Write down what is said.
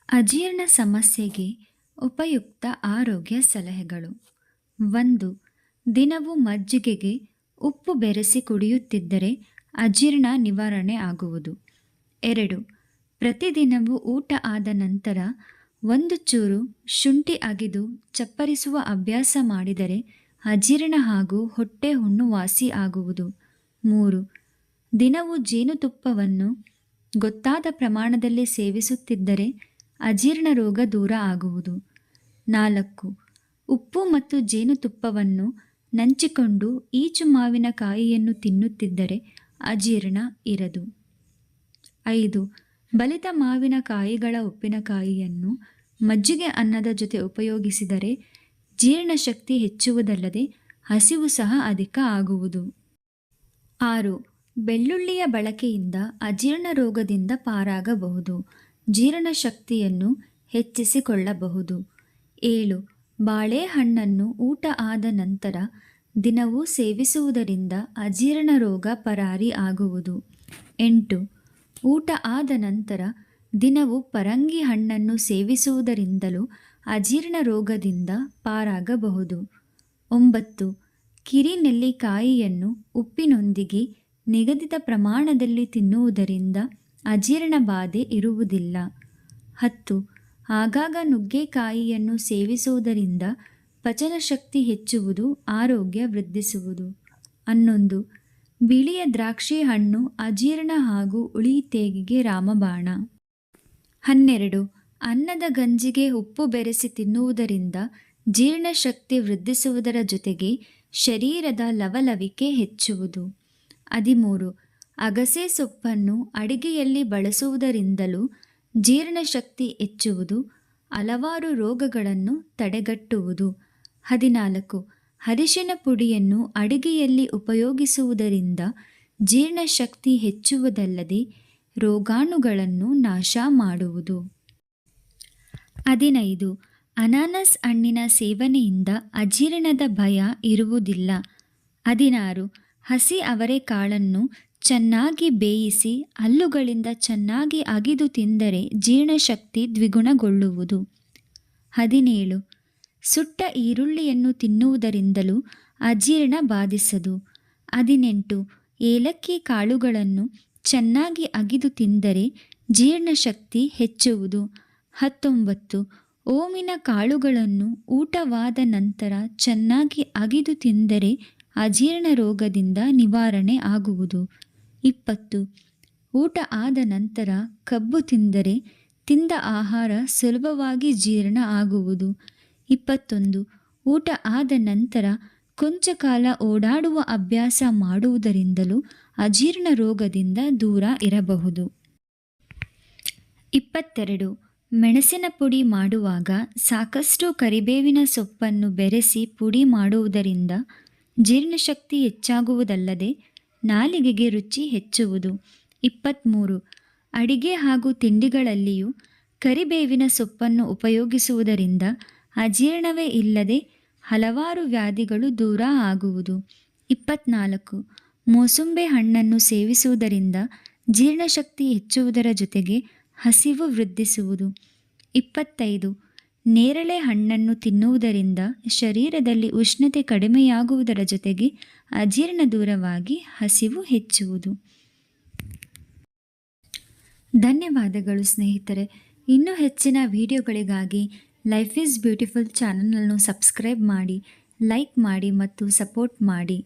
ಅಜೀರ್ಣ ಸಮಸ್ಯೆಗೆ ಉಪಯುಕ್ತ ಆರೋಗ್ಯ ಸಲಹೆಗಳು. 1. ದಿನವೂ ಮಜ್ಜಿಗೆಗೆ ಉಪ್ಪು ಬೆರೆಸಿ ಕುಡಿಯುತ್ತಿದ್ದರೆ ಅಜೀರ್ಣ ನಿವಾರಣೆ ಆಗುವುದು. 2. ಪ್ರತಿದಿನವೂ ಊಟ ಆದ ನಂತರ ಒಂದು ಚೂರು ಶುಂಠಿ ಅಗಿದು ಚಪ್ಪರಿಸುವ ಅಭ್ಯಾಸ ಮಾಡಿದರೆ ಅಜೀರ್ಣ ಹಾಗೂ ಹೊಟ್ಟೆ ಹುಣ್ಣು ವಾಸಿ ಆಗುವುದು. 3. ದಿನವೂ ಜೇನುತುಪ್ಪವನ್ನು ಗೊತ್ತಾದ ಪ್ರಮಾಣದಲ್ಲಿ ಸೇವಿಸುತ್ತಿದ್ದರೆ ಅಜೀರ್ಣ ರೋಗ ದೂರ ಆಗುವುದು. 4. ಉಪ್ಪು ಮತ್ತು ಜೇನುತುಪ್ಪವನ್ನು ನಂಚಿಕೊಂಡು ಈಚು ಮಾವಿನಕಾಯಿಯನ್ನು ತಿನ್ನುತ್ತಿದ್ದರೆ ಅಜೀರ್ಣ ಇರದು. 5. ಬಲಿತ ಮಾವಿನಕಾಯಿಗಳ ಉಪ್ಪಿನಕಾಯಿಯನ್ನು ಮಜ್ಜಿಗೆ ಅನ್ನದ ಜೊತೆ ಉಪಯೋಗಿಸಿದರೆ ಜೀರ್ಣಶಕ್ತಿ ಹೆಚ್ಚುವುದಲ್ಲದೆ ಹಸಿವು ಸಹ ಅಧಿಕ ಆಗುವುದು. 6. ಬೆಳ್ಳುಳ್ಳಿಯ ಬಳಕೆಯಿಂದ ಅಜೀರ್ಣ ರೋಗದಿಂದ ಪಾರಾಗಬಹುದು, ಜೀರ್ಣಶಕ್ತಿಯನ್ನು ಹೆಚ್ಚಿಸಿಕೊಳ್ಳಬಹುದು. 7. ಬಾಳೆಹಣ್ಣನ್ನು ಊಟ ಆದ ನಂತರ ದಿನವೂ ಸೇವಿಸುವುದರಿಂದ ಅಜೀರ್ಣ ರೋಗ ಪರಾರಿ ಆಗುವುದು. 8. ಊಟ ಆದ ನಂತರ ದಿನವೂ ಪರಂಗಿ ಹಣ್ಣನ್ನು ಸೇವಿಸುವುದರಿಂದಲೂ ಅಜೀರ್ಣ ರೋಗದಿಂದ ಪಾರಾಗಬಹುದು. 9. ಕಿರಿ ನೆಲ್ಲಿಕಾಯಿಯನ್ನು ಉಪ್ಪಿನೊಂದಿಗೆ ನಿಗದಿತ ಪ್ರಮಾಣದಲ್ಲಿ ತಿನ್ನುವುದರಿಂದ ಅಜೀರ್ಣ ಬಾಧೆ ಇರುವುದಿಲ್ಲ. 10. ಆಗಾಗ ನುಗ್ಗೆಕಾಯಿಯನ್ನು ಸೇವಿಸುವುದರಿಂದ ಪಚನಶಕ್ತಿ ಹೆಚ್ಚುವುದು, ಆರೋಗ್ಯ ವೃದ್ಧಿಸುವುದು. 11. ಬಿಳಿಯ ದ್ರಾಕ್ಷಿ ಹಣ್ಣು ಅಜೀರ್ಣ ಹಾಗೂ ಉಳಿತೇಗಿಗೆ ರಾಮಬಾಣ. 12. ಅನ್ನದ ಗಂಜಿಗೆ ಉಪ್ಪು ಬೆರೆಸಿ ತಿನ್ನುವುದರಿಂದ ಜೀರ್ಣಶಕ್ತಿ ವೃದ್ಧಿಸುವುದರ ಜೊತೆಗೆ ಶರೀರದ ಲವಲವಿಕೆ ಹೆಚ್ಚುವುದು. 13. ಅಗಸೆ ಸೊಪ್ಪನ್ನು ಅಡಿಗೆಯಲ್ಲಿ ಬಳಸುವುದರಿಂದಲೂ ಜೀರ್ಣಶಕ್ತಿ ಹೆಚ್ಚುವುದು, ಹಲವಾರು ರೋಗಗಳನ್ನು ತಡೆಗಟ್ಟುವುದು. 14. ಅರಿಶಿನ ಪುಡಿಯನ್ನು ಅಡಿಗೆಯಲ್ಲಿ ಉಪಯೋಗಿಸುವುದರಿಂದ ಜೀರ್ಣಶಕ್ತಿ ಹೆಚ್ಚುವುದಲ್ಲದೆ ರೋಗಾಣುಗಳನ್ನು ನಾಶ ಮಾಡುವುದು. 15. ಅನಾನಸ್ ಹಣ್ಣಿನ ಸೇವನೆಯಿಂದ ಅಜೀರ್ಣದ ಭಯ ಇರುವುದಿಲ್ಲ. 16. ಹಸಿ ಅವರೆಕಾಳನ್ನು ಚೆನ್ನಾಗಿ ಬೇಯಿಸಿ ಹಲ್ಲುಗಳಿಂದ ಚೆನ್ನಾಗಿ ಅಗಿದು ತಿಂದರೆ ಜೀರ್ಣಶಕ್ತಿ ದ್ವಿಗುಣಗೊಳ್ಳುವುದು. 17. ಸುಟ್ಟ ಈರುಳ್ಳಿಯನ್ನು ತಿನ್ನುವುದರಿಂದಲೂ ಅಜೀರ್ಣ ಬಾಧಿಸದು. 18. ಏಲಕ್ಕಿ ಕಾಳುಗಳನ್ನು ಚೆನ್ನಾಗಿ ಅಗಿದು ತಿಂದರೆ ಜೀರ್ಣಶಕ್ತಿ ಹೆಚ್ಚುವುದು. 19. ಓಮಿನ ಕಾಳುಗಳನ್ನು ಊಟವಾದ ನಂತರ ಚೆನ್ನಾಗಿ ಅಗಿದು ತಿಂದರೆ ಅಜೀರ್ಣ ರೋಗದಿಂದ ನಿವಾರಣೆ ಆಗುವುದು. 20. ಊಟ ಆದ ನಂತರ ಕಬ್ಬು ತಿಂದರೆ ತಿಂದ ಆಹಾರ ಸುಲಭವಾಗಿ ಜೀರ್ಣ ಆಗುವುದು. 21. ಊಟ ಆದ ನಂತರ ಕೊಂಚ ಕಾಲ ಓಡಾಡುವ ಅಭ್ಯಾಸ ಮಾಡುವುದರಿಂದಲೂ ಅಜೀರ್ಣ ರೋಗದಿಂದ ದೂರ ಇರಬಹುದು. 22. ಮೆಣಸಿನ ಪುಡಿ ಮಾಡುವಾಗ ಸಾಕಷ್ಟು ಕರಿಬೇವಿನ ಸೊಪ್ಪನ್ನು ಬೆರೆಸಿ ಪುಡಿ ಮಾಡುವುದರಿಂದ ಜೀರ್ಣಶಕ್ತಿ ಹೆಚ್ಚಾಗುವುದಲ್ಲದೆ ನಾಲಿಗೆಗೆ ರುಚಿ ಹೆಚ್ಚುವುದು. 23. ಅಡಿಗೆ ಹಾಗೂ ತಿಂಡಿಗಳಲ್ಲಿಯೂ ಕರಿಬೇವಿನ ಸೊಪ್ಪನ್ನು ಉಪಯೋಗಿಸುವುದರಿಂದ ಅಜೀರ್ಣವೇ ಇಲ್ಲದೆ ಹಲವಾರು ವ್ಯಾಧಿಗಳು ದೂರ ಆಗುವುದು. 24. ಮೂಸುಂಬೆ ಹಣ್ಣನ್ನು ಸೇವಿಸುವುದರಿಂದ ಜೀರ್ಣಶಕ್ತಿ ಹೆಚ್ಚುವುದರ ಜೊತೆಗೆ ಹಸಿವು ವೃದ್ಧಿಸುವುದು. 25. ನೇರಳೆ ಹಣ್ಣನ್ನು ತಿನ್ನುವುದರಿಂದ ಶರೀರದಲ್ಲಿ ಉಷ್ಣತೆ ಕಡಿಮೆಯಾಗುವುದರ ಜೊತೆಗೆ ಅಜೀರ್ಣ ದೂರವಾಗಿ ಹಸಿವು ಹೆಚ್ಚುವುದು. ಧನ್ಯವಾದಗಳು ಸ್ನೇಹಿತರೆ. ಇನ್ನೂ ಹೆಚ್ಚಿನ ವಿಡಿಯೋಗಳಿಗಾಗಿ ಲೈಫ್ ಈಸ್ ಬ್ಯೂಟಿಫುಲ್ ಚಾನಲನ್ನು ಸಬ್ಸ್ಕ್ರೈಬ್ ಮಾಡಿ, ಲೈಕ್ ಮಾಡಿ ಮತ್ತು ಸಪೋರ್ಟ್ ಮಾಡಿ.